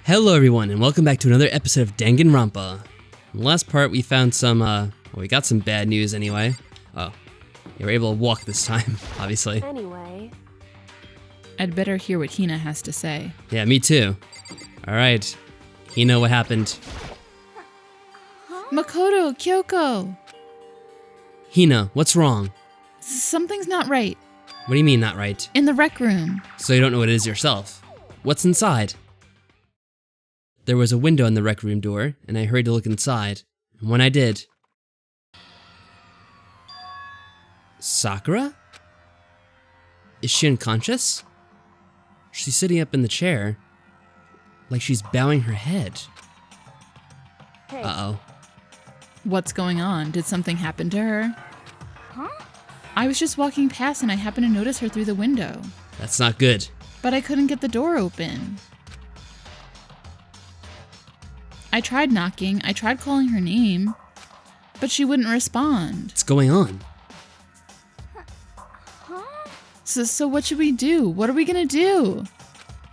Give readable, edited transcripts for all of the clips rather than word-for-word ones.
Hello everyone, and welcome back to another episode of Danganronpa. In the last part, we found we got some bad news anyway. Oh, you were able to walk this time, obviously. Anyway. I'd better hear what Hina has to say. Yeah, me too. Alright, Hina, what happened? Makoto, Kyoko! Hina, what's wrong? Something's not right. What do you mean, not right? In the rec room. So you don't know what it is yourself? What's inside? There was a window in the rec room door, and I hurried to look inside. And when I did... Sakura? Is she unconscious? She's sitting up in the chair, like she's bowing her head. Hey. Uh-oh. What's going on? Did something happen to her? Huh? I was just walking past and I happened to notice her through the window. That's not good. But I couldn't get the door open. I tried knocking, I tried calling her name, but she wouldn't respond. What's going on? Huh? So what should we do? What are we gonna do?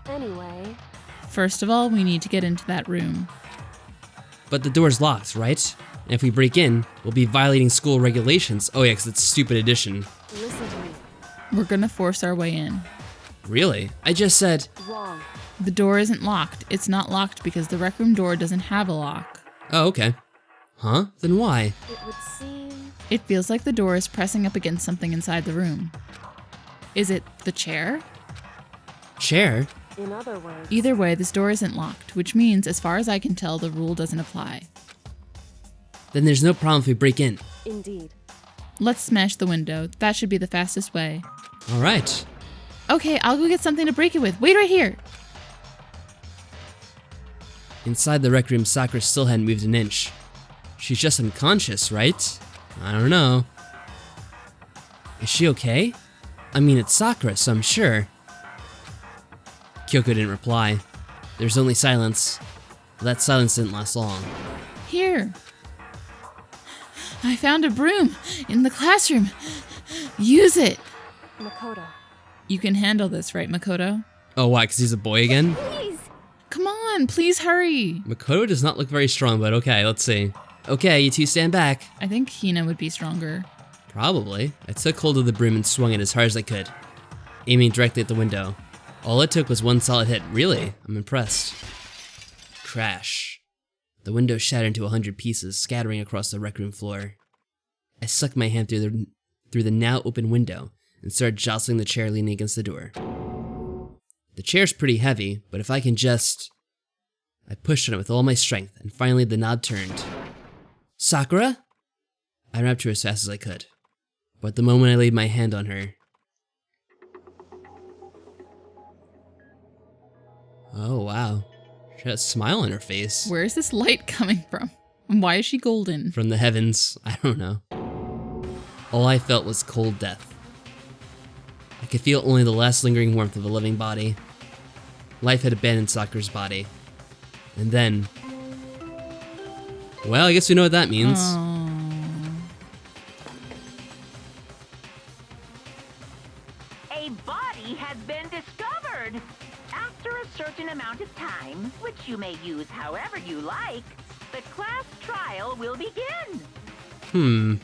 Anyway. First of all, we need to get into that room. But the door's locked, right? And if we break in, we'll be violating school regulations. Oh yeah, 'cause it's stupid addition. Listen to me. We're gonna force our way in. Really? I just said... Wrong. The door isn't locked. It's not locked because the rec room door doesn't have a lock. Oh, okay. Huh? Then why? It would seem... It feels like the door is pressing up against something inside the room. Is it the chair? Chair? In other words... Either way, this door isn't locked, which means, as far as I can tell, the rule doesn't apply. Then there's no problem if we break in. Indeed. Let's smash the window. That should be the fastest way. Alright. Okay, I'll go get something to break it with. Wait right here! Inside the rec room, Sakura still hadn't moved an inch. She's just unconscious, right? I don't know. Is she okay? I mean, it's Sakura, so I'm sure. Kyoko didn't reply. There's only silence. But that silence didn't last long. Here! I found a broom in the classroom. Use it! Makoto. You can handle this, right, Makoto? Oh, why? 'Cause he's a boy again? Please! Come on, please hurry! Makoto does not look very strong, but okay, let's see. Okay, you two stand back. I think Hina would be stronger. Probably. I took hold of the broom and swung it as hard as I could, aiming directly at the window. All it took was one solid hit. Really? I'm impressed. Crash. The window shattered into 100 pieces, scattering across the rec room floor. I sucked my hand through the now open window and started jostling the chair leaning against the door. The chair's pretty heavy, but if I can just... I pushed on it with all my strength, and finally the knob turned. Sakura? I ran up to her as fast as I could. But the moment I laid my hand on her... Oh, wow. She had a smile on her face. Where is this light coming from? And why is she golden? From the heavens. I don't know. All I felt was cold death. I could feel only the last lingering warmth of a living body. Life had abandoned Sakura's body. And then... Well, I guess we know what that means. A body has been discovered. After a certain amount of time, which you may use however you like, the class trial will begin.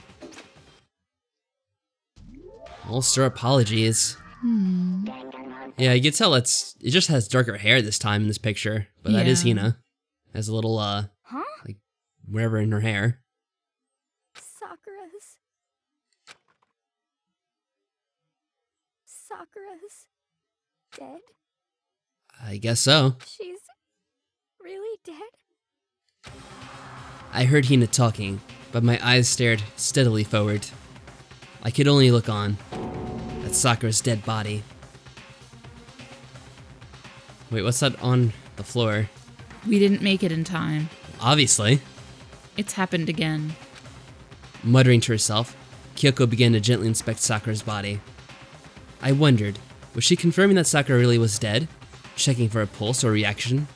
All-star apologies. Yeah, you can tell it just has darker hair this time in this picture, but that is Yeah. Hina. Has a little, Huh? like, wherever in her hair. Sakura's dead? I guess so. She's really dead? I heard Hina talking, but my eyes stared steadily forward. I could only look on at Sakura's dead body. Wait, what's that on the floor? We didn't make it in time. Obviously. It's happened again. Muttering to herself, Kyoko began to gently inspect Sakura's body. I wondered, was she confirming that Sakura really was dead? Checking for a pulse or reaction?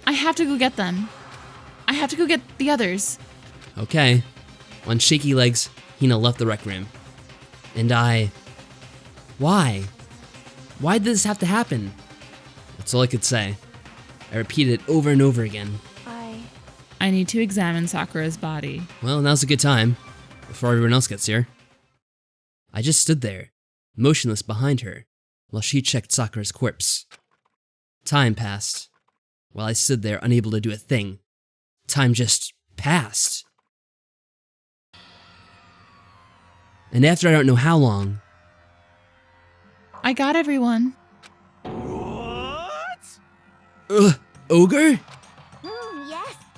I have to go get them. I have to go get the others. Okay. On shaky legs, Hina left the rec room. And I... Why? Why did this have to happen? That's all I could say. I repeated it over and over again. I need to examine Sakura's body. Well, now's a good time, before everyone else gets here. I just stood there, motionless behind her, while she checked Sakura's corpse. Time passed. While I stood there, unable to do a thing. Time just passed. And after I don't know how long... I got everyone. Ogre?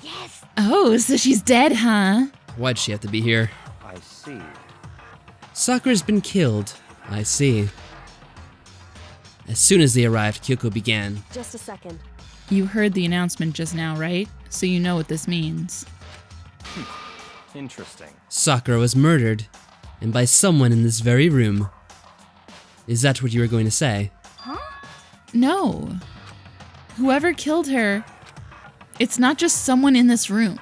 Yes. Oh, so she's dead, huh? Why'd she have to be here? I see. Sakura's been killed. I see. As soon as they arrived, Kyoko began. Just a second. You heard the announcement just now, right? So you know what this means. Interesting. Sakura was murdered, and by someone in this very room. Is that what you were going to say? No. Whoever killed her, it's not just someone in this room.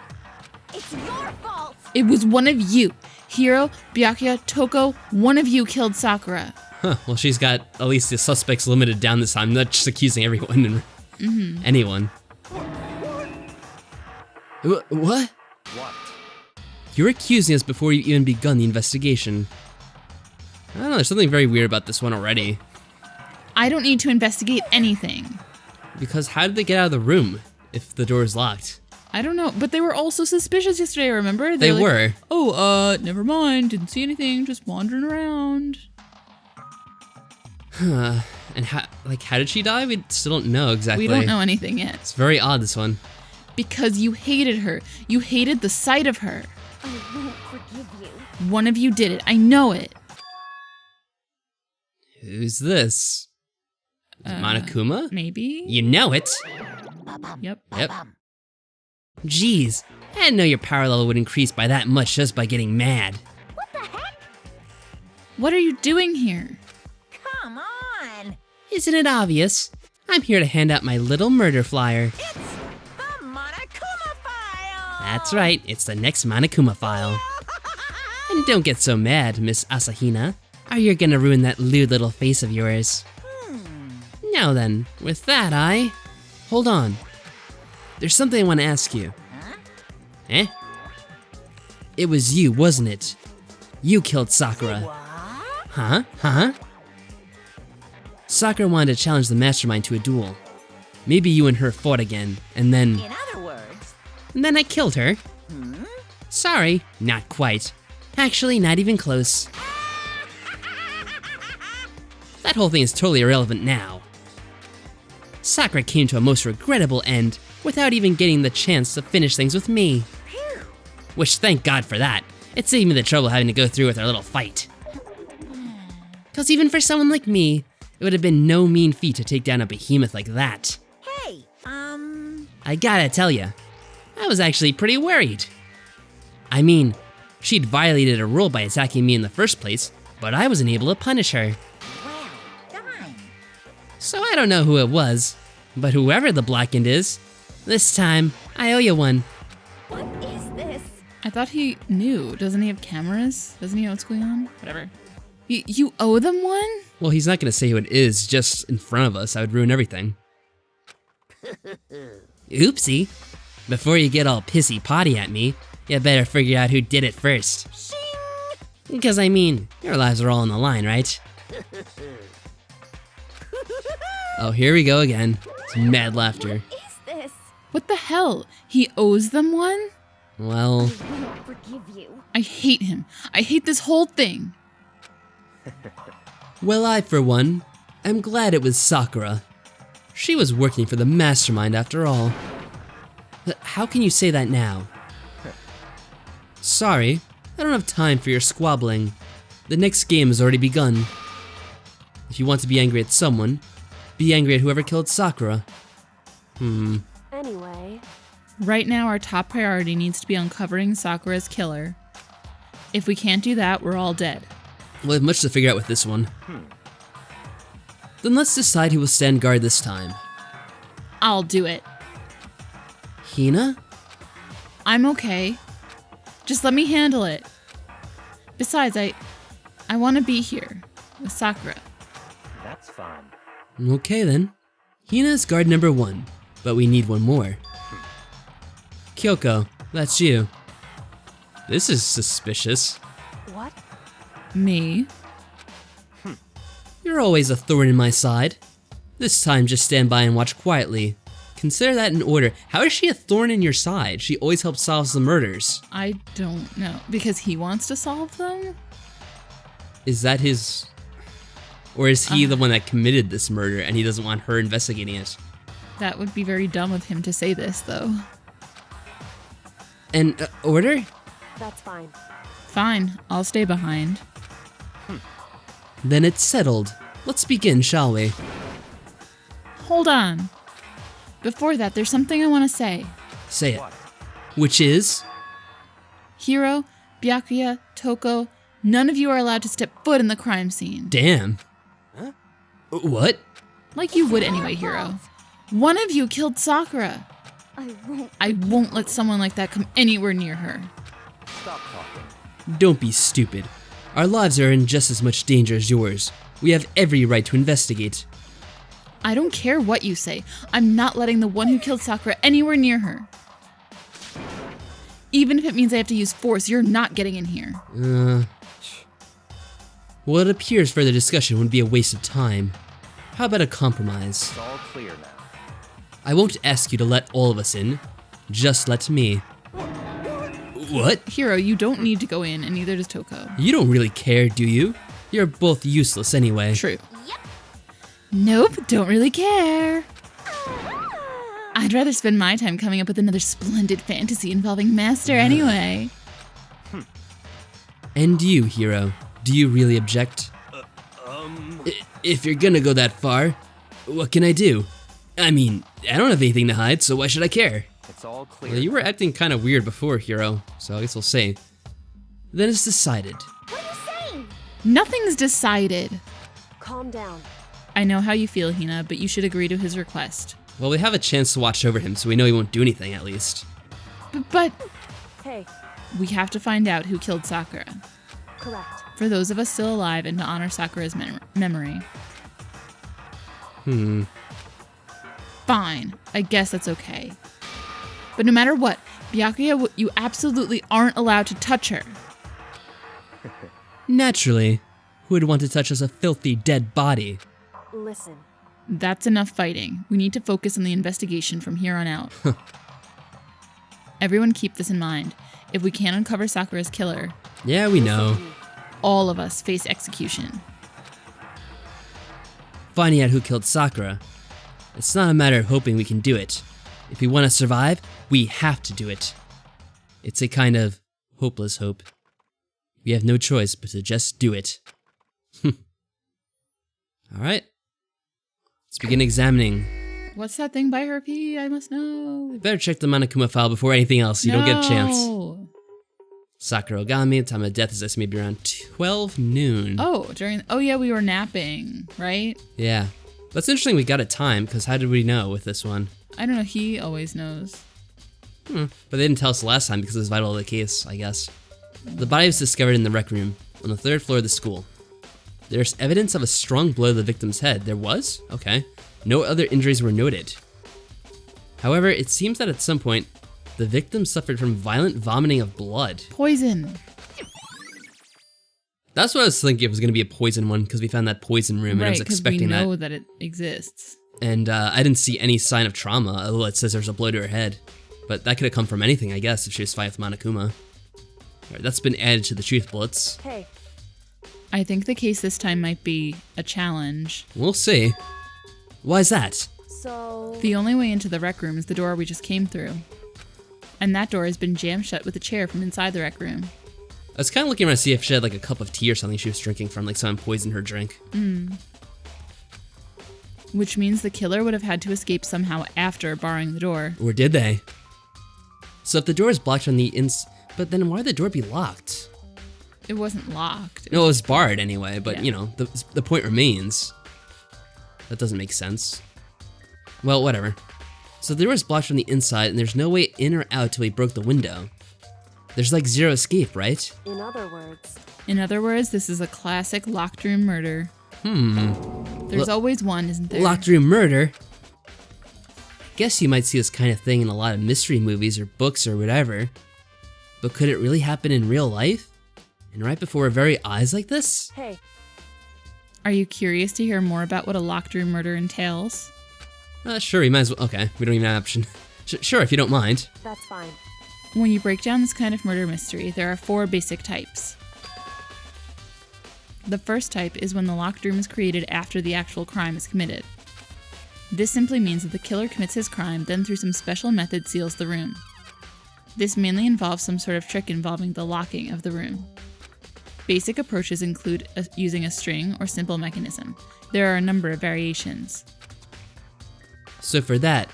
It's your fault! It was one of you. Hiro, Byakuya, Toko, one of you killed Sakura. Huh, well she's got at least the suspects limited down this time, not just accusing everyone and anyone. What? What? You're accusing us before you've even begun the investigation. I don't know, there's something very weird about this one already. I don't need to investigate anything. Because how did they get out of the room if the door is locked? I don't know, but they were also suspicious yesterday, remember? They like, were. Oh, never mind, didn't see anything, just wandering around. And how did she die? We still don't know exactly. We don't know anything yet. It's very odd, this one. Because you hated her. You hated the sight of her. I won't forgive you. One of you did it, I know it. Who's this? Is it Monokuma? Maybe? You know it. Yep. Jeez, I didn't know your power level would increase by that much just by getting mad. What are you doing here? Come on! Isn't it obvious? I'm here to hand out my little murder flyer. It's the Monokuma file! That's right, it's the next Monokuma file. And don't get so mad, Miss Asahina, or you're gonna ruin that lewd little face of yours. Now then, with that Hold on. There's something I want to ask you. Eh? It was you, wasn't it? You killed Sakura. Huh? Sakura wanted to challenge the mastermind to a duel. Maybe you and her fought again, and then... In other words... And then I killed her. Sorry, not quite. Actually, not even close. That whole thing is totally irrelevant now. Sakura came to a most regrettable end without even getting the chance to finish things with me. Which, thank God for that. It saved me the trouble having to go through with our little fight. Cause even for someone like me, it would have been no mean feat to take down a behemoth like that. Hey, I gotta tell ya, I was actually pretty worried. I mean, she'd violated a rule by attacking me in the first place, but I wasn't able to punish her. well done. So I don't know who it was, but whoever the blackened is, this time, I owe you one. What is this? I thought he knew. Doesn't he have cameras? Doesn't he know what's going on? Whatever. You owe them one? Well, he's not gonna say who it is just in front of us. I would ruin everything. Oopsie. Before you get all pissy-potty at me, you better figure out who did it first. Because I mean, your lives are all on the line, right? Oh, here we go again. It's mad laughter. What is this? What the hell? He owes them one? Well, I won't forgive you. I hate him. I hate this whole thing. well, I, for one, am glad it was Sakura. She was working for the mastermind after all. But how can you say that now? Sorry, I don't have time for your squabbling. The next game has already begun. If you want to be angry at someone, be angry at whoever killed Sakura. Anyway, Right now, our top priority needs to be uncovering Sakura's killer. If we can't do that, we're all dead. We'll have much to figure out with this one. Then let's decide who will stand guard this time. I'll do it. Hina? I'm okay. Just let me handle it. Besides, I want to be here with Sakura. That's fine. Okay then. Hina is guard number 1. but we need one more. Kyoko, that's you. This is suspicious. What? Me? You're always a thorn in my side. This time, just stand by and watch quietly. Consider that in order. How is she a thorn in your side? She always helps solve the murders. I don't know. Because he wants to solve them? Is that his... Or is he the one that committed this murder and he doesn't want her investigating it? That would be very dumb of him to say this, though. An order? That's fine. Fine, I'll stay behind. Then it's settled. Let's begin, shall we? Hold on. Before that, there's something I want to say. Say it. Which is? Hiro, Byakuya, Toko, none of you are allowed to step foot in the crime scene. Damn. Huh? What? Like you would anyway, Hiro. One of you killed Sakura. I won't let someone like that come anywhere near her. Stop talking. Don't be stupid. Our lives are in just as much danger as yours. We have every right to investigate. I don't care what you say. I'm not letting the one who killed Sakura anywhere near her. Even if it means I have to use force, you're not getting in here. Well, it appears further discussion would be a waste of time. How about a compromise? It's all clear now. I won't ask you to let all of us in. Just let me. What? Hiro, you don't need to go in, and neither does Toko. You don't really care, do you? You're both useless anyway. True. Nope, don't really care. I'd rather spend my time coming up with another splendid fantasy involving Master anyway. And you, Hiro, do you really object? If you're gonna go that far, what can I do? I mean, I don't have anything to hide, so why should I care? It's all clear. Well, you were acting kind of weird before, Hiro, so I guess we'll see. Then it's decided. What are you saying? Nothing's decided. Calm down. I know how you feel, Hina, but you should agree to his request. Well, we have a chance to watch over him, so we know he won't do anything, at least. But Hey, we have to find out who killed Sakura. correct. For those of us still alive and to honor Sakura's memory. Fine, I guess that's okay. But no matter what, Byakuya, you absolutely aren't allowed to touch her. Naturally. Who would want to touch us a filthy, dead body? Listen. That's enough fighting. We need to focus on the investigation from here on out. Everyone keep this in mind. If we can't uncover Sakura's killer, Yeah, we know. all of us face execution. Finding out who killed Sakura. It's not a matter of hoping we can do it. If we want to survive, we have to do it. It's a kind of hopeless hope. We have no choice but to just do it. Alright. Let's begin examining. What's that thing by her pee? I must know. Better check the Monokuma file before anything else, so you don't get a chance. No. Sakura Ogami, time of death is estimated to be around 12 noon. Oh, yeah, we were napping, right? Yeah. That's interesting we got a time, because how did we know with this one? I don't know, he always knows. But they didn't tell us last time because it was vital to the case, I guess. The body was discovered in the rec room, on the 3rd floor of the school. There's evidence of a strong blow to the victim's head. There was? Okay. No other injuries were noted. However, it seems that at some point, the victim suffered from violent vomiting of blood. Poison. That's what I was thinking it was going to be a poison one, because we found that poison room, and I was Right, because expecting we that. know that it exists. And I didn't see any sign of trauma, although it says there's a blow to her head. But that could have come from anything, I guess, if she was fighting with Monokuma. Alright, that's been added to the truth bullets. Hey, I think the case this time might be a challenge. We'll see. Why's that? so... The only way into the rec room is the door we just came through. And that door has been jammed shut with a chair from inside the rec room. I was kind of looking around to see if she had like a cup of tea or something she was drinking from, like someone poisoned her drink. Which means the killer would have had to escape somehow after barring the door. Or did they? So if the door is blocked on the but then why would the door be locked? It wasn't locked. No, it was barred anyway, but Yeah. you know, the point remains. That doesn't make sense. Well, whatever. So the door is blocked from the inside, and there's no way in or out till we broke the window. There's like zero escape, right? In other words, In other words, this is a classic locked room murder. There's always one, isn't there? Locked room murder? guess you might see this kind of thing in a lot of mystery movies or books or whatever. But could it really happen in real life? And right before our very eyes like this? Hey, Are you curious to hear more about what a locked room murder entails? Sure, we might as well. Okay, we don't even have an option. Sure, if you don't mind. that's fine. When you break down this kind of murder mystery, there are 4 basic types. The first type is when the locked room is created after the actual crime is committed. This simply means that the killer commits his crime, then through some special method seals the room. This mainly involves some sort of trick involving the locking of the room. Basic approaches include using a string or simple mechanism. There are a number of variations. So for that,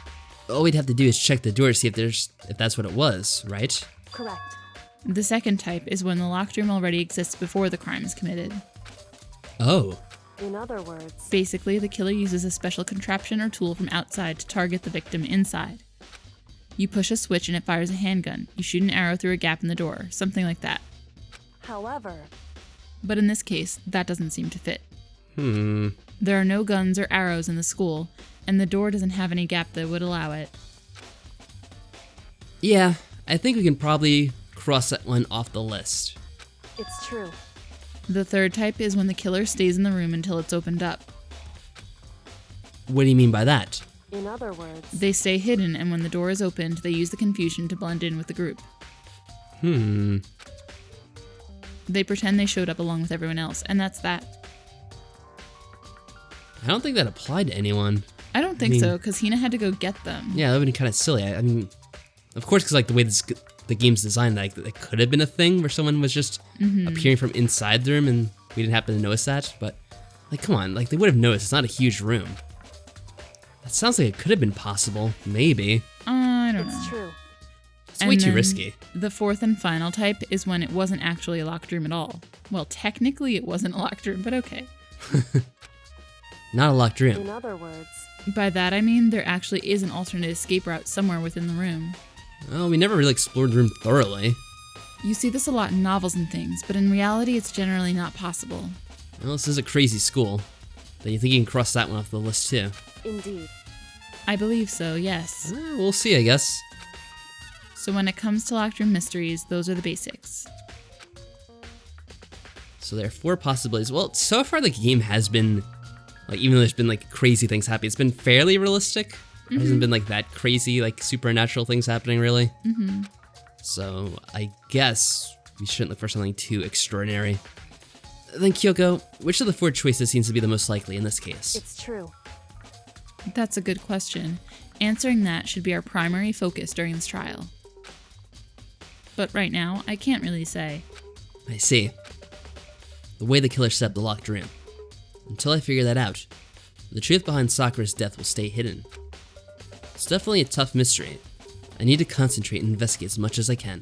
all we'd have to do is check the door to see if that's what it was, right? Correct. The second type is when the locked room already exists before the crime is committed. Oh, In other words, Basically, the killer uses a special contraption or tool from outside to target the victim inside. You push a switch and it fires a handgun. You shoot an arrow through a gap in the door, something like that. however, But in this case, that doesn't seem to fit. hmm. There are no guns or arrows in the school, and the door doesn't have any gap that would allow it. Yeah, I think we can probably cross that one off the list. it's true. The third type is when the killer stays in the room until it's opened up. What do you mean by that? In other words, They stay hidden, and when the door is opened, they use the confusion to blend in with the group. Hmm. They pretend they showed up along with everyone else, and that's that. I don't think that applied to anyone. I don't think I mean- so, because Hina had to go get them. Yeah, that would be kind of silly. I mean, of course, because like the way the game's designed, like it could have been a thing where someone was just appearing from inside the room and we didn't happen to notice that. But like, come on, like they would have noticed. It's not a huge room. That sounds like it could have been possible. Maybe. I don't know. it's true. It's way And too then risky. The fourth and final type is when it wasn't actually a locked room at all. Well, technically it wasn't a locked room, but okay. Not a locked room. In other words, By that I mean there actually is an alternate escape route somewhere within the room. Oh, we never really explored the room thoroughly. You see this a lot in novels and things, but in reality it's generally not possible. Well, this is a crazy school. Then you think you can cross that one off the list too? indeed. I believe so, yes. We'll see, I guess. So when it comes to locked room mysteries, those are the basics. So there are 4 possibilities. Well, so far the game has been, like, even though there's been like crazy things happening, it's been fairly realistic. There hasn't been like that crazy, like supernatural things happening, really. So I guess we shouldn't look for something too extraordinary. Then Kyoko, which of the 4 choices seems to be the most likely in this case? It's true. That's a good question. Answering that should be our primary focus during this trial. But right now, I can't really say. I see. The way the killer set up the locked room. Until I figure that out, the truth behind Sakura's death will stay hidden. It's definitely a tough mystery. I need to concentrate and investigate as much as I can.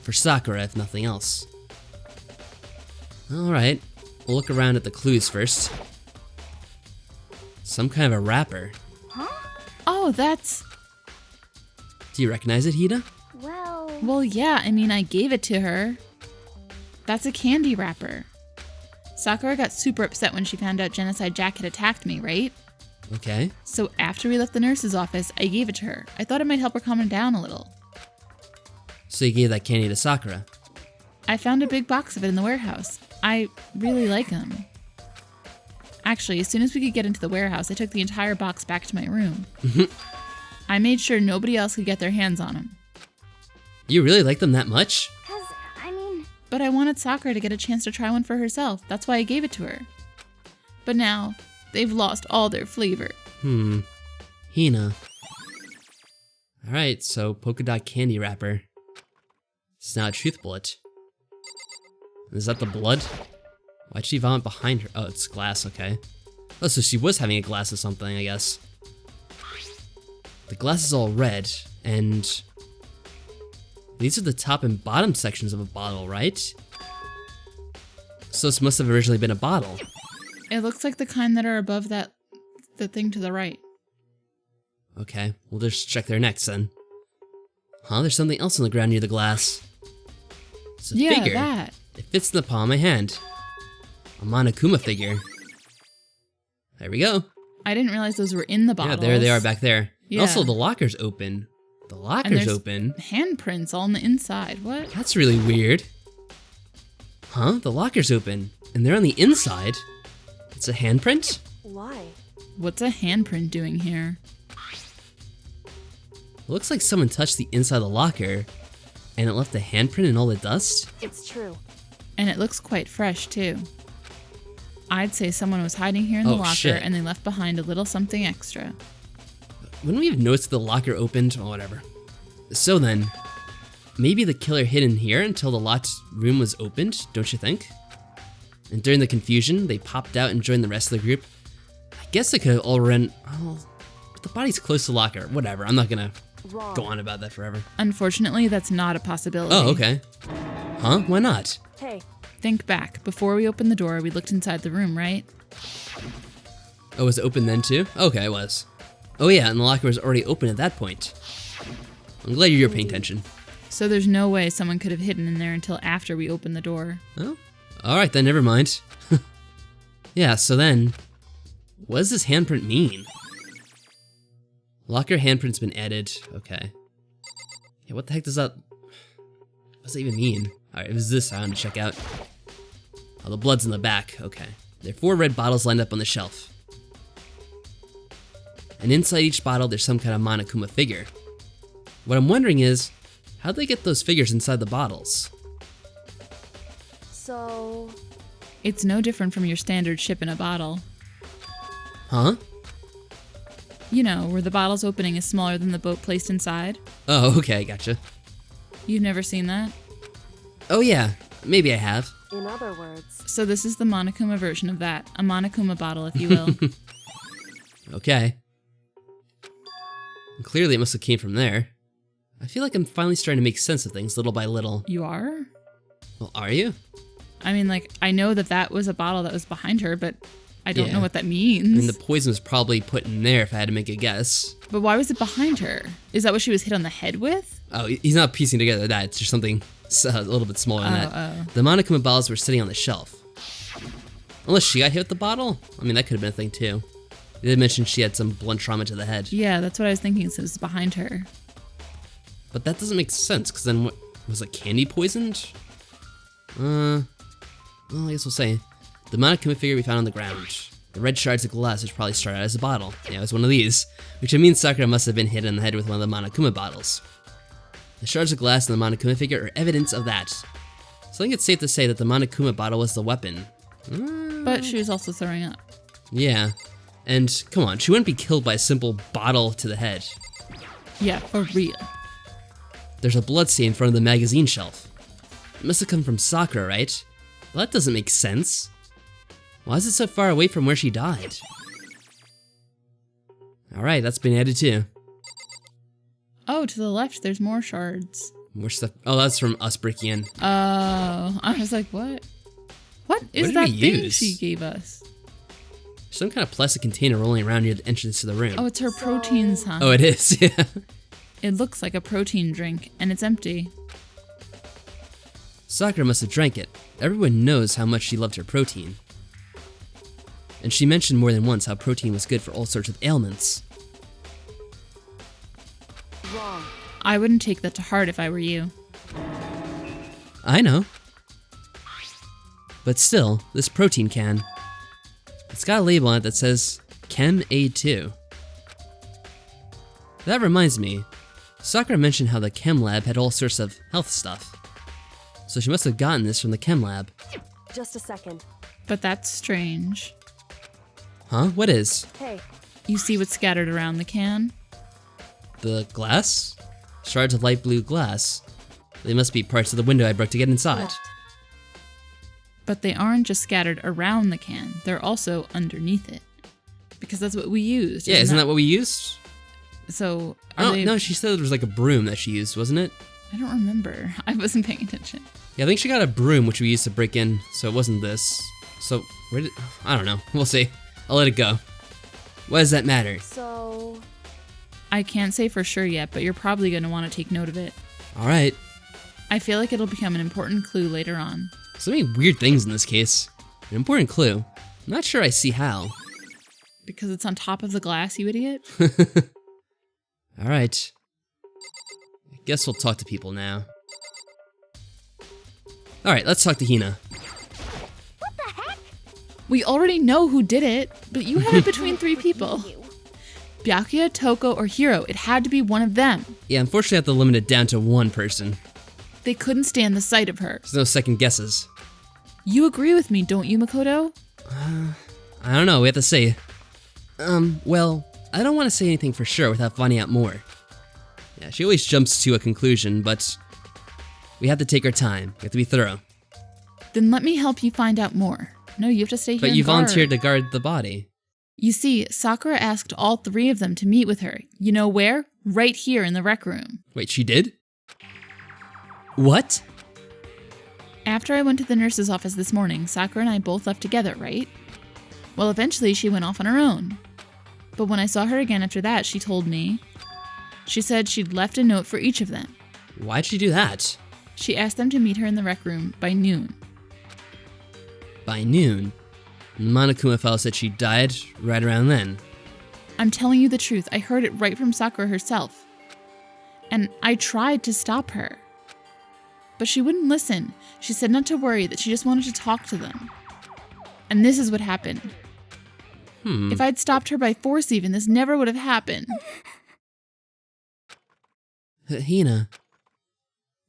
For Sakura, if nothing else. Alright, we'll look around at the clues first. Some kind of a wrapper. Oh, that's... Do you recognize it, Hina? Well, yeah, I mean, I gave it to her. That's a candy wrapper. Sakura got super upset when she found out Genocide Jack had attacked me, right? Okay. So after we left the nurse's office, I gave it to her. I thought it might help her calm down a little. So you gave that candy to Sakura. I found a big box of it in the warehouse. I really like them. Actually, as soon as we could get into the warehouse, I took the entire box back to my room. I made sure nobody else could get their hands on them. You really like them that much? But I wanted Sakura to get a chance to try one for herself. That's why I gave it to her. But now, they've lost all their flavor. Hina. Alright, so polka dot candy wrapper. It's now a truth bullet. Is that the blood? Why'd she vomit behind her? Oh, it's glass, okay. Oh, so she was having a glass of something, I guess. The glass is all red, and these are the top and bottom sections of a bottle, right? So this must have originally been a bottle. It looks like the kind that are above the thing to the right. Okay, we'll just check there next then. Huh, there's something else on the ground near the glass. It's a Yeah, figure. that. It fits in the palm of my hand. A Monokuma figure. There we go. I didn't realize those were in the bottles. Yeah, there they are back there. Yeah. Also, the locker's open. The And locker's there's open. handprints all on the inside. What? That's really weird. Huh? The locker's open. And they're on the inside? It's a handprint? Why? What's a handprint doing here? It looks like someone touched the inside of the locker, and it left a handprint in all the dust? It's true. And it looks quite fresh, too. I'd say someone was hiding here in the Oh, locker shit. and they left behind a little something extra. Wouldn't we have noticed the locker opened? Or whatever. So then, maybe the killer hid in here until the locked room was opened, don't you think? And during the confusion, they popped out and joined the rest of the group. I guess they could have all run. Oh, but the body's close to the locker. Whatever, I'm not gonna Wrong. go on about that forever. Unfortunately, that's not a possibility. Oh, okay. Huh? Why not? Hey, Think back. Before we opened the door, we looked inside the room, right? Oh, was it open then too? Okay, it was. Oh yeah, and the locker was already open at that point. I'm glad you're paying attention. So there's no way someone could have hidden in there until after we opened the door. Oh, alright then, never mind. Yeah, so then, what does this handprint mean? Locker handprint's been added. Okay. Yeah, what the heck does that... What does that even mean? Alright, it was this I want to check out. Oh, the blood's in the back. Okay. There are 4 red bottles lined up on the shelf. And inside each bottle, there's some kind of Monokuma figure. What I'm wondering is, how'd they get those figures inside the bottles? so It's no different from your standard ship in a bottle. Huh? You know, where the bottle's opening is smaller than the boat placed inside. Oh, okay, gotcha. You've never seen that? Oh yeah, maybe I have. in other words, So this is the Monokuma version of that. A Monokuma bottle, if you will. Okay. Clearly it must have came from there. I feel like I'm finally starting to make sense of things little by little. You are? Well, are you? I mean, like, I know that that was a bottle that was behind her, but I don't Yeah. know what that means. I mean, the poison was probably put in there if I had to make a guess. But why was it behind her? Is that what she was hit on the head with? Oh, he's not piecing together that. It's just something a little bit smaller than that. Oh. The Monokuma bottles were sitting on the shelf. Unless she got hit with the bottle? I mean, that could have been a thing too. They did mention she had some blunt trauma to the head. Yeah, that's what I was thinking, so it was behind her. But that doesn't make sense, because then what, was it candy poisoned? Well, I guess we'll say. The Monokuma figure we found on the ground. The red shards of glass which probably started out as a bottle. Yeah, it was one of these. Which means Sakura must have been hit in the head with one of the Monokuma bottles. The shards of glass in the Monokuma figure are evidence of that. So I think it's safe to say that the Monokuma bottle was the weapon. But she was also throwing up. Yeah. And, come on, she wouldn't be killed by a simple bottle to the head. Yeah, for real. There's a bloodstain in front of the magazine shelf. It must have come from Sakura, right? Well, that doesn't make sense. Why is it so far away from where she died? Alright, that's been added too. Oh, to the left, there's more shards. More stuff. Oh, that's from us breaking in. Oh, I was like, what? What is did that we thing use? she gave us? Some kind of plastic container rolling around near the entrance to the room. Oh, it's her proteins, huh? Oh, it is, yeah. It looks like a protein drink, and it's empty. Sakura must have drank it. Everyone knows how much she loved her protein. And she mentioned more than once how protein was good for all sorts of ailments. wrong. I wouldn't take that to heart if I were you. I know. But still, this protein can. It's got a label on it that says Chem A2. That reminds me, Sakura mentioned how the chem lab had all sorts of health stuff. So she must have gotten this from the chem lab. Just a second. But that's strange. Huh? What is? Hey, You see what's scattered around the can? The glass? Shards of light blue glass. They must be parts of the window I broke to get inside. left. But they aren't just scattered around the can, they're also underneath it. Because that's what we used. Yeah, isn't that what we used? So, are Oh, they... no, she said there was like a broom that she used, wasn't it? I don't remember. I wasn't paying attention. Yeah, I think she got a broom, which we used to break in, so it wasn't this. So, where did... I don't know. We'll see. I'll let it go. What does that matter? So I can't say for sure yet, but you're probably going to want to take note of it. Alright. I feel like it'll become an important clue later on. So many weird things in this case. An important clue. I'm not sure I see how. Because it's on top of the glass, you idiot. Alright. I guess we'll talk to people now. Alright, let's talk to Hina. We already know who did it, but you had it between 3 people. Byakuya, Toko, or Hiro. It had to be one of them. Yeah, unfortunately I have to limit it down to one person. They couldn't stand the sight of her. There's no second guesses. You agree with me, don't you, Makoto? I don't know, we have to see. Well, I don't want to say anything for sure without finding out more. Yeah, she always jumps to a conclusion, but we have to take our time. We have to be thorough. Then let me help you find out more. No, you have to stay here But and you guard. volunteered to guard the body. You see, Sakura asked all 3 of them to meet with her. You know where? Right here in the rec room. Wait, she did? What? After I went to the nurse's office this morning, Sakura and I both left together, right? Well, eventually she went off on her own. But when I saw her again after that, she told me. She said she'd left a note for each of them. Why'd she do that? She asked them to meet her in the rec room by noon. By noon? Monokuma fella said she died right around then. I'm telling you the truth, I heard it right from Sakura herself. And I tried to stop her. But she wouldn't listen. She said not to worry, that she just wanted to talk to them. And this is what happened. If I'd stopped her by force even, this never would have happened. Hina.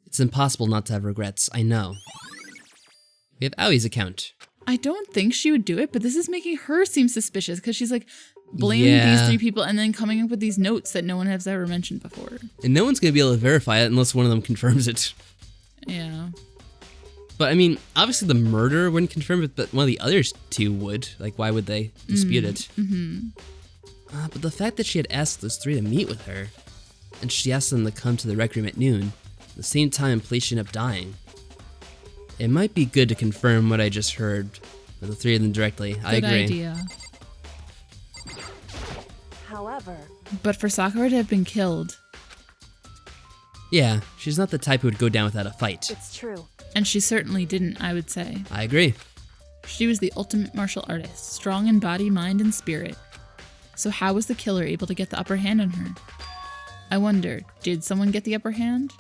It's impossible not to have regrets, I know. We have Aoi's account. I don't think she would do it, but this is making her seem suspicious because she's like blaming Yeah. these 3 people and then coming up with these notes that no one has ever mentioned before. And no one's gonna be able to verify it unless one of them confirms it. Yeah. But I mean, obviously the murderer wouldn't confirm it, but one of the others 2 would. Like, why would they dispute it? But the fact that she had asked those 3 to meet with her, and she asked them to come to the rec room at noon, the same time and place she ended up dying. It might be good to confirm what I just heard with the 3 of them directly. I Good agree. idea. However, But for Sakura to have been killed, Yeah, she's not the type who would go down without a fight. it's true. and she certainly didn't, I would say. I agree. She was the ultimate martial artist, strong in body, mind, and spirit. So how was the killer able to get the upper hand on her? I wonder, did someone get the upper hand?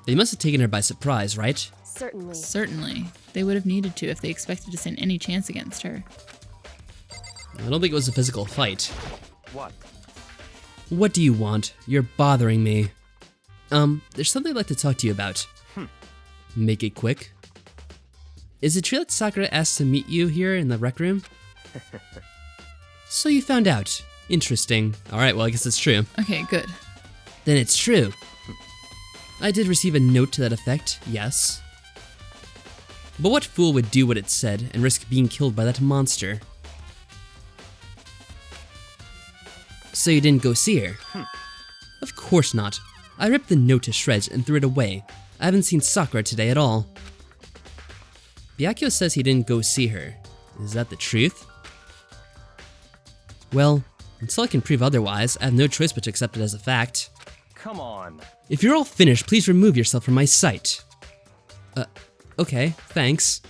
They must have taken her by surprise, right? Certainly. Certainly. They would have needed to if they expected to stand any chance against her. I don't think it was a physical fight. What? What do you want? You're bothering me. There's something I'd like to talk to you about. Make it quick. Is it true that Sakura asked to meet you here in the rec room? So you found out. Interesting. Alright, well I guess it's true. Okay, good. Then it's true. I did receive a note to that effect, yes. But what fool would do what it said and risk being killed by that monster? So you didn't go see her? Of course not. I ripped the note to shreds and threw it away. I haven't seen Sakura today at all. Byakuya says he didn't go see her. Is that the truth? Well, until I can prove otherwise, I have no choice but to accept it as a fact. Come on. If you're all finished, please remove yourself from my sight. Okay, thanks.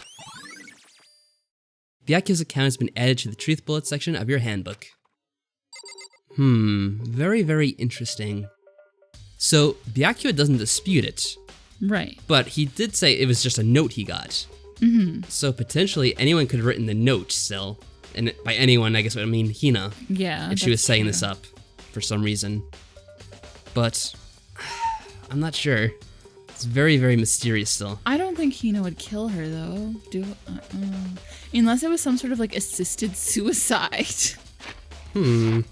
Byakuya's account has been added to the truth bullet section of your handbook. Very, very interesting. So, Byakuya doesn't dispute it, Right. but he did say it was just a note he got. So potentially anyone could have written the note still. And by anyone, I guess I mean Hina, Yeah. if she was that's setting true. this up for some reason. But I'm not sure. It's very, very mysterious still. I don't think Hina would kill her though. Unless it was some sort of like assisted suicide. You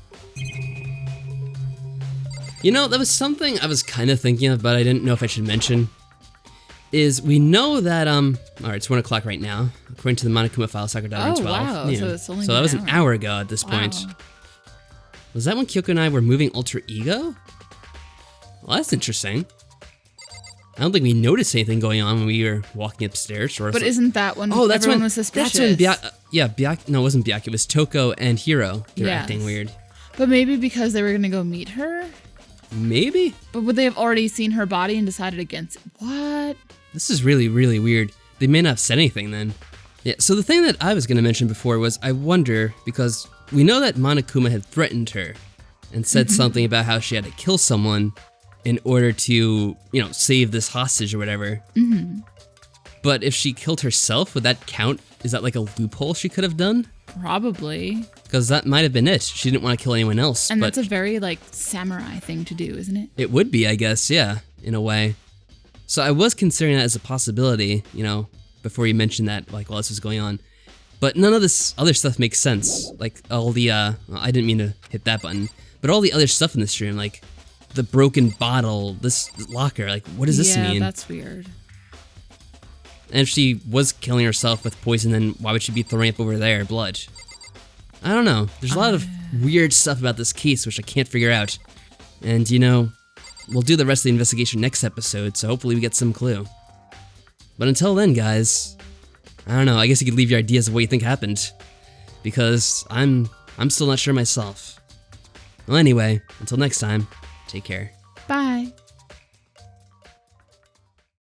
know, that was something I was kind of thinking of, but I didn't know if I should mention. Is we know that, alright, it's 1 o'clock right now. According to the Monokuma file, Sakura died around 12. wow, noon. so it's only So that been was an an hour. hour ago at this point. Wow. Was that when Kyoko and I were moving Alter Ego? Well, that's interesting. I don't think we noticed anything going on when we were walking upstairs. Or But isn't that when oh, that's everyone when was suspicious? That's when no, it wasn't Byakuya. It was Toko and Hiro. They were Yes. acting weird. But maybe because they were gonna go meet her? Maybe. But would they have already seen her body and decided against it? What? This is really, really weird. They may not have said anything then. Yeah, so the thing that I was going to mention before was I wonder, because we know that Monokuma had threatened her and said something about how she had to kill someone in order to, save this hostage or whatever. But if she killed herself, would that count? Is that like a loophole she could have done? Probably. Because that might have been it. She didn't want to kill anyone else. And but that's a very, samurai thing to do, isn't it? it would be, I guess, yeah, in a way. So I was considering that as a possibility, before you mentioned that, while this was going on. But none of this other stuff makes sense. Like, all the, I didn't mean to hit that button, but all the other stuff in this room, like, the broken bottle, this locker, what does this mean? Yeah, that's weird. And if she was killing herself with poison, then why would she be throwing up over there blood? I don't know. There's a lot of weird stuff about this case which I can't figure out. And, we'll do the rest of the investigation next episode, so hopefully we get some clue. But until then, guys, I don't know, I guess you could leave your ideas of what you think happened. Because I'm still not sure myself. Well, anyway, until next time, take care. Bye.